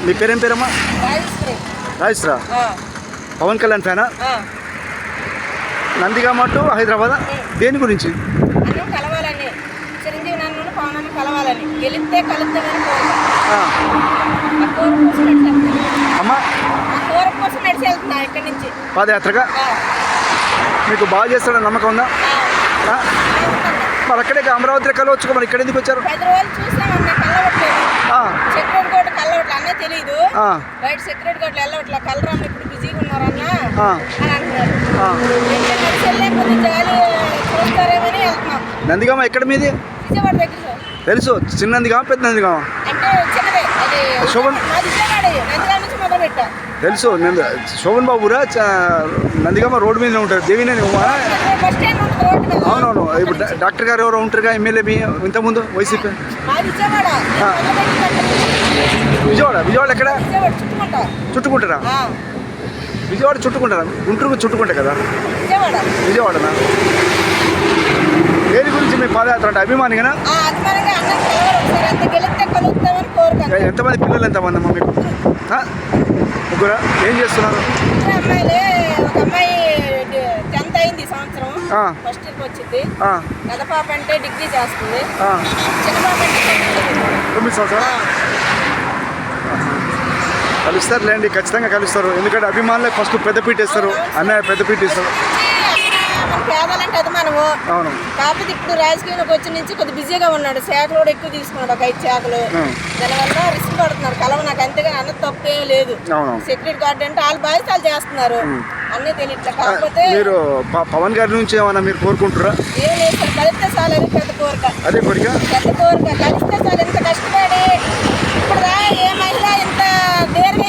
మీ పేరేం పేరమ్మా? రాజేశ్వరా. పవన్ కళ్యాణ్ ఫ్యానా? నందిగామ టు హైదరాబాద్ దేని గురించి? కలవాలని, చిరంజీవి నన్ను పవన్ కలవాలని, గెలిస్తే కలుద్దామని అమ్మా కోసం నడిచి వెళ్తున్నా ఇక్కడి నుంచి పాదయాత్రగా. మీకు బాగా చేస్తాడని నమ్మకం ఉందా? మరి అక్కడే అమరావతి కలవచ్చు, మరి ఇక్కడ ఎందుకు వచ్చారు? 10 రోజులు చూసామన్నా కలవట్లేదు. సెక్యూరిటీ కోట కలవట్లే అన్న తెలియదు. బయట సెక్యూరిటీ కోట్లు వెళ్ళవట్లే, కలరమ్మ ఇప్పుడు బిజీగా ఉన్నారన్న అని అంటున్నారు. జాలి చూస్తారేమని వెళ్తున్నాం. నందిగామ ఎక్కడ మీది? విజయవాడ దగ్గర. తెలుసు, చిన్న నందిగామ పెద్ద నందిగామ అంటే చిన్నదే అది. శోభన్ విజయవాడ నందిగామ నుంచి మొదలు పెట్టా. తెలుసు, శోభన్ బాబురా నందిగామ రోడ్డు మీద ఉంటారు. దేవినేని అవునవును. ఇప్పుడు డాక్టర్ గారు ఎవరో ఉంటారుగా, ఎమ్మెల్యే మీ ఇంతకుముందు వైసీపీ. విజయవాడ ఎక్కడ? చుట్టుకుంటారా? విజయవాడ చుట్టుకుంటారా? గుంటూరు చుట్టుకుంటా కదా. విజయవాడనా? దేని గురించి మీ పాదయాత్ర అంటే అభిమానిగా? ఎంతమంది పిల్లలు? ఎంతమంది అమ్మా మీకు? ముగ్గురా? ఏం చేస్తున్నారు? ఒక అమ్మాయి 10th అయింది సంవత్సరం, ఫస్ట్ ఇయర్కి వచ్చింది. పెద్ద పాప అంటే డిగ్రీ చేస్తుంది. చిన్న పాప అంటే 9 సంవత్సరాలు. కలుస్తారు లేండి, ఖచ్చితంగా కలుస్తారు. ఎందుకంటే అభిమానులే ఫస్ట్ పెద్దపీట ఇస్తారు, అన్నయ్య పెద్దపీట ఇస్తారు. పేదలంటే అది మనము. అవును. కాకపోతే ఇప్పుడు రాజకీయంలోకి వచ్చి నుంచి కొద్దిగా బిజీగా ఉన్నాడు. శాఖలు కూడా ఎక్కువ తీసుకున్నాడు, ఒక 5 శాఖలు. దానివల్ల రిస్క్ పడుతున్నాడు. కలవ నాకు అంతేగాని అన్న తప్పే లేదు. సెక్యూరిటీ గార్డ్ అంటే వాళ్ళు బాధ్యతలు చేస్తున్నారు, అన్నీ తెలియట్లే. కాకపోతే మీరు పవన్ గారి నుంచి ఏమన్నా మీరు కోరుకుంటారా? ఏం లేదు సార్, కలిస్తే చాలు. అది పెద్ద కోరిక. అదే కోరిక, పెద్ద కోరిక. కలిస్తే చాలు. ఎంత కష్టపడి ఇప్పుడు ఏ మహిళ ఇంత దేరుగా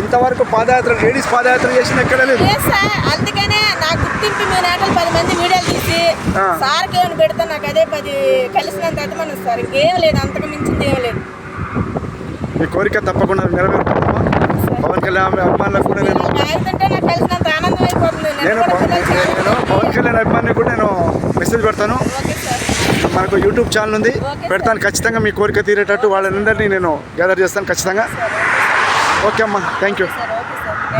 ఇంతవరకు పాదయాత్ర లేడీస్ పాదయాత్ర చేసింది ఎక్కడ లేదు సార్. అందుకనే నాకు గుర్తింపు మీ నాటలు 10 మంది వీడియోలు తీసి సార్కి ఏమైనా పెడతా, నాకు అదే 10 కలిసినంత అర్థమని సార్. ఇంకేం లేదు, అంతకు మించింది ఏం లేదు. మీ కోరిక తప్పకుండా నెరవేరుతుందమ్మా. పవన్ కళ్యాణ్ అభిమానులకు కూడా నేను నాకు కలిసినంత ఆనందం అయిపోతుంది. నేను పవన్ కళ్యాణ్ అభిమాని కూడా నేను మెసేజ్ పెడతాను. మనకు యూట్యూబ్ ఛానల్ ఉంది, పెడతాను. ఖచ్చితంగా మీ కోరిక తీరేటట్టు వాళ్ళందరినీ నేను గ్యాదర్ చేస్తాను ఖచ్చితంగా. ఓకే అమ్మా, థ్యాంక్ యూ.